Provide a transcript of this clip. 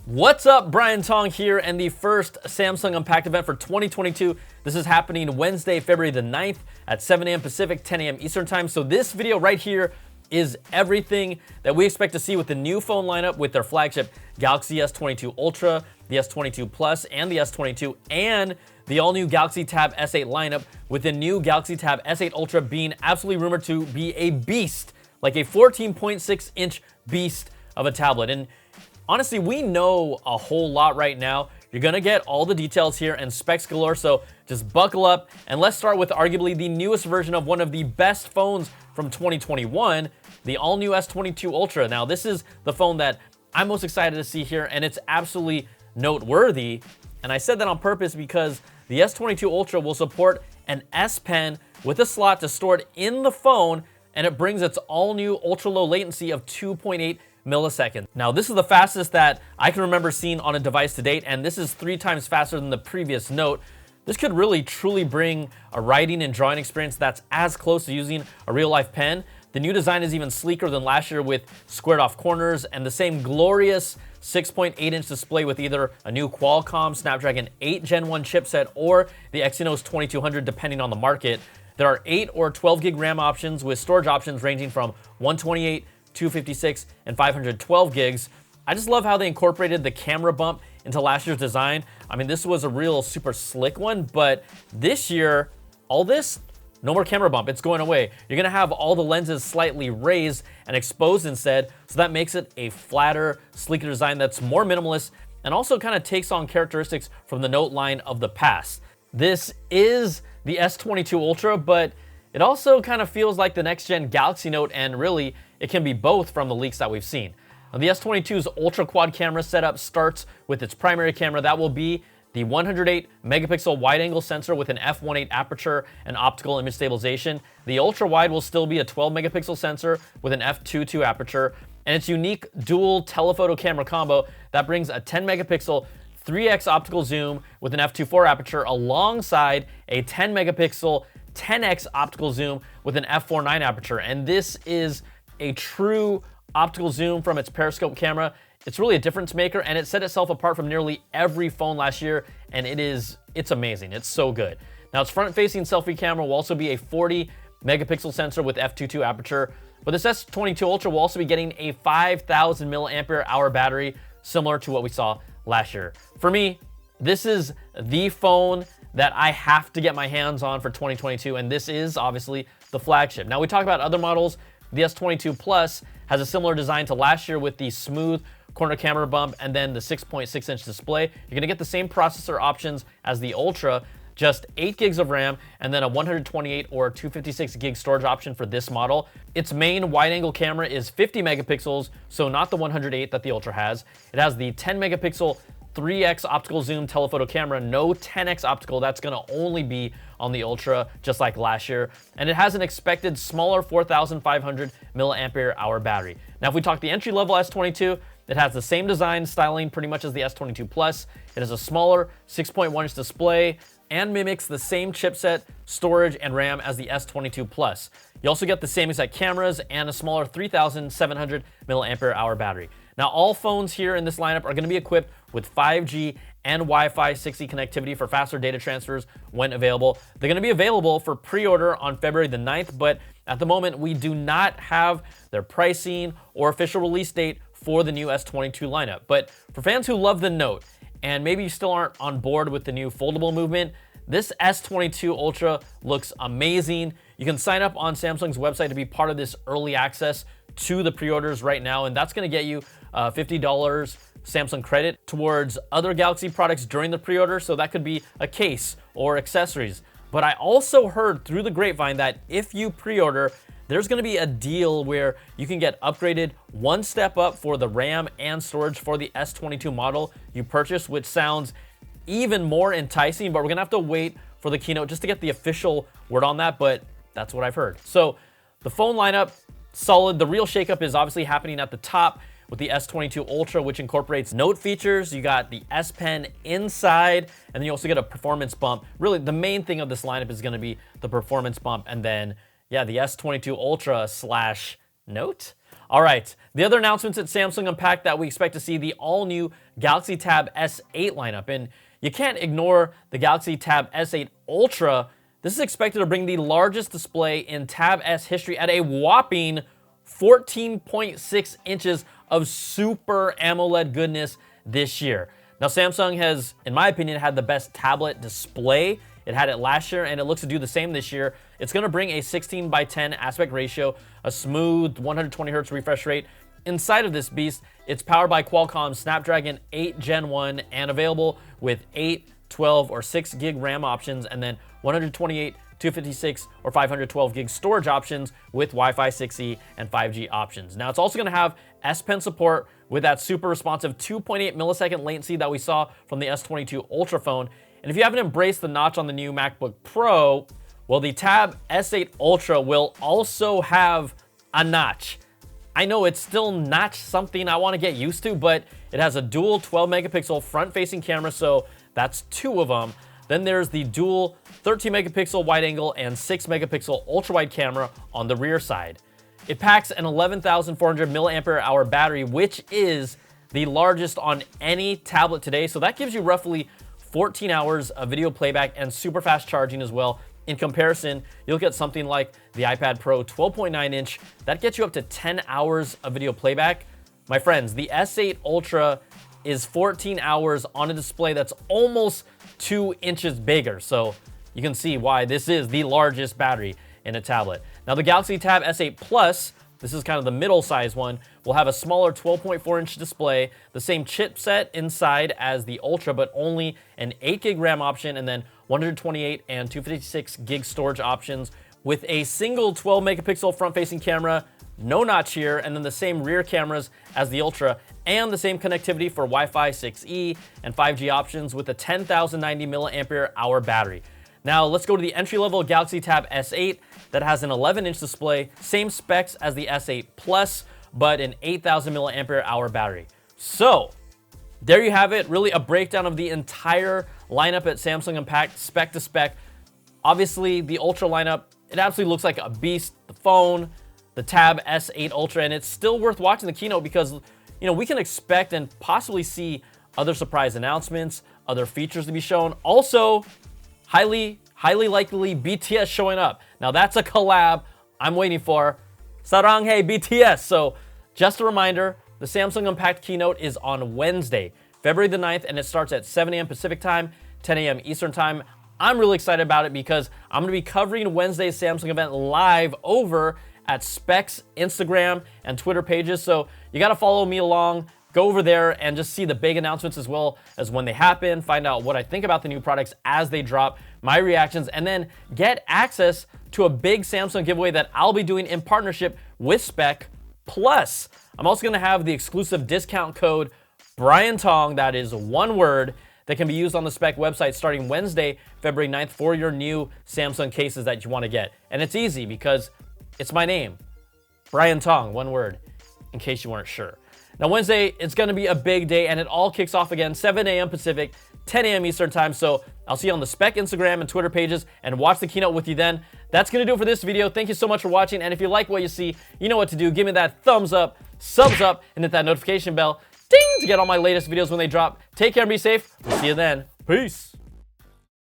What's up, Brian Tong here, and the first Samsung Unpacked event for 2022. This is happening Wednesday, February the 9th at 7 a.m. Pacific, 10 a.m. Eastern time. So this video right here is everything that we expect to see with the new phone lineup with their flagship Galaxy S22 Ultra, the S22 Plus, and the S22, and the all-new Galaxy Tab S8 lineup, with the new Galaxy Tab S8 Ultra being absolutely rumored to be a beast, like a 14.6-inch beast of a tablet. And honestly, we know a whole lot right now. You're gonna get all the details here and specs galore, so just buckle up and let's start with arguably the newest version of one of the best phones from 2021, the all-new S22 Ultra. Now, this is the phone that I'm most excited to see here, and it's absolutely noteworthy. And I said that on purpose because the S22 Ultra will support an S Pen with a slot to store it in the phone, and it brings its all-new ultra-low latency of 2.8 milliseconds. Now, this is the fastest that I can remember seeing on a device to date, and this is 3 times faster than the previous Note. This could really truly bring a writing and drawing experience that's as close to using a real-life pen. The new design is even sleeker than last year with squared-off corners and the same glorious 6.8-inch display with either a new Qualcomm Snapdragon 8 Gen 1 chipset or the Exynos 2200, depending on the market. There are 8 or 12 gig RAM options with storage options ranging from 128, 256, and 512 gigs. I just love how they incorporated the camera bump into last year's design. I mean, this was a real super slick one, but this year, all this, no more camera bump, it's going away. You're gonna have all the lenses slightly raised and exposed instead, so that makes it a flatter, sleeker design that's more minimalist and also kind of takes on characteristics from the Note line of the past. This is the S22 Ultra, but it also kind of feels like the next-gen Galaxy Note, and really, it can be both from the leaks that we've seen. Now, the S22's ultra quad camera setup starts with its primary camera. That will be the 108 megapixel wide-angle sensor with an f1.8 aperture and optical image stabilization. The ultra wide will still be a 12 megapixel sensor with an f2.2 aperture, and its unique dual telephoto camera combo that brings a 10 megapixel 3x optical zoom with an f2.4 aperture alongside a 10 megapixel 10x optical zoom with an f4.9 aperture. And this is a true optical zoom from its periscope camera. It's really a difference maker, and it set itself apart from nearly every phone last year, and it's amazing. It's so good. Now, its front-facing selfie camera will also be a 40 megapixel sensor with f2.2 aperture, but this S22 Ultra will also be getting a 5,000 milliampere hour battery, similar to what we saw last year. For me, this is the phone that I have to get my hands on for 2022, and this is obviously the flagship. Now, we talk about other models. The S22 Plus has a similar design to last year with the smooth corner camera bump and then the 6.6-inch display. You're gonna get the same processor options as the Ultra, just 8 gigs of RAM and then a 128 or 256 gig storage option for this model. Its main wide-angle camera is 50 megapixels, so not the 108 that the Ultra has. It has the 10 megapixel 3x optical zoom telephoto camera, no 10x optical. That's gonna only be on the Ultra, just like last year. And it has an expected smaller 4,500 milliampere hour battery. Now, if we talk the entry-level S22, it has the same design styling pretty much as the S22 Plus. It has a smaller 6.1-inch display and mimics the same chipset, storage, and RAM as the S22 Plus. You also get the same exact cameras and a smaller 3,700 milliampere hour battery. Now, all phones here in this lineup are going to be equipped with 5G and Wi-Fi 6E connectivity for faster data transfers when available. They're going to be available for pre-order on February the 9th, but at the moment, we do not have their pricing or official release date for the new S22 lineup. But for fans who love the Note, and maybe you still aren't on board with the new foldable movement, this S22 Ultra looks amazing. You can sign up on Samsung's website to be part of this early access to the pre-orders right now, and that's going to get you $50 Samsung credit towards other Galaxy products during the pre-order, so that could be a case or accessories. But I also heard through the grapevine that if you pre-order, there's going to be a deal where you can get upgraded one step up for the RAM and storage for the S22 model you purchased, which sounds even more enticing, but we're going to have to wait for the keynote just to get the official word on that, but that's what I've heard. So the phone lineup, solid. The real shakeup is obviously happening at the top with the S22 Ultra, which incorporates Note features. You got the S Pen inside, and then you also get a performance bump. Really, the main thing of this lineup is going to be the performance bump, and then, yeah, the S22 Ultra / Note. All right, the other announcements at Samsung Unpacked that we expect to see the all-new Galaxy Tab S8 lineup. And you can't ignore the Galaxy Tab S8 Ultra. This is expected to bring the largest display in Tab S history at a whopping 14.6 inches of Super AMOLED goodness this year. Now, Samsung has, in my opinion, had the best tablet display. It had it last year, and it looks to do the same this year. It's going to bring a 16:10 aspect ratio, a smooth 120 Hz refresh rate. Inside of this beast, it's powered by Qualcomm's Snapdragon 8 Gen 1 and available with 8, 12, or 6 gig RAM options, and then 128, 256, or 512 gig storage options with Wi-Fi 6E and 5G options. Now, it's also going to have S Pen support with that super responsive 2.8 millisecond latency that we saw from the S22 Ultra phone. And if you haven't embraced the notch on the new MacBook Pro, well, the Tab S8 Ultra will also have a notch. I know it's still not something I want to get used to, but it has a dual 12 megapixel front-facing camera, so that's 2 of them. Then there's the dual 13 megapixel wide angle and 6 megapixel ultra wide camera on the rear side. It packs an 11,400 milliampere hour battery, which is the largest on any tablet today. So that gives you roughly 14 hours of video playback and super fast charging as well. In comparison, you'll get something like the iPad Pro 12.9 inch. That gets you up to 10 hours of video playback. My friends, the S8 Ultra is 14 hours on a display that's almost 2 inches bigger. So you can see why this is the largest battery in a tablet. Now, the Galaxy Tab S8 Plus, this is kind of the middle size one, will have a smaller 12.4 inch display, the same chipset inside as the Ultra, but only an 8 gig RAM option, and then 128 and 256 gig storage options with a single 12 megapixel front-facing camera, no notch here, and then the same rear cameras as the Ultra, and the same connectivity for Wi-Fi 6E and 5G options with a 10,090 milliampere hour battery. Now, let's go to the entry-level Galaxy Tab S8 that has an 11-inch display, same specs as the S8 Plus, but an 8,000 milliampere hour battery. So, there you have it, really a breakdown of the entire lineup at Samsung Unpacked, spec to spec. Obviously, the Ultra lineup, it absolutely looks like a beast. The phone, the Tab S8 Ultra, and it's still worth watching the keynote because, you know, we can expect and possibly see other surprise announcements, other features to be shown. Also, highly likely BTS showing up. Now, that's a collab I'm waiting for. Saranghae BTS. So, just a reminder, the Samsung Unpacked keynote is on Wednesday, February the 9th, and it starts at 7 a.m. Pacific time, 10 a.m. Eastern time. I'm really excited about it because I'm going to be covering Wednesday's Samsung event live over at Specs Instagram and Twitter pages. So you got to follow me along, go over there and just see the big announcements as well as when they happen, find out what I think about the new products as they drop, my reactions, and then get access to a big Samsung giveaway that I'll be doing in partnership with Spec. Plus, I'm also going to have the exclusive discount code Brian Tong, that is one word, that can be used on the Spec website starting Wednesday, February 9th for your new Samsung cases that you want to get. And it's easy because it's my name, Brian Tong, one word, in case you weren't sure. Now, Wednesday, it's going to be a big day, and it all kicks off again, 7 a.m. Pacific, 10 a.m. Eastern time. So I'll see you on the Spec Instagram and Twitter pages and watch the keynote with you then. That's going to do it for this video. Thank you so much for watching. And if you like what you see, you know what to do. Give me that thumbs up, subs up, and hit that notification bell, ding, to get all my latest videos when they drop. Take care and be safe. We'll see you then. Peace.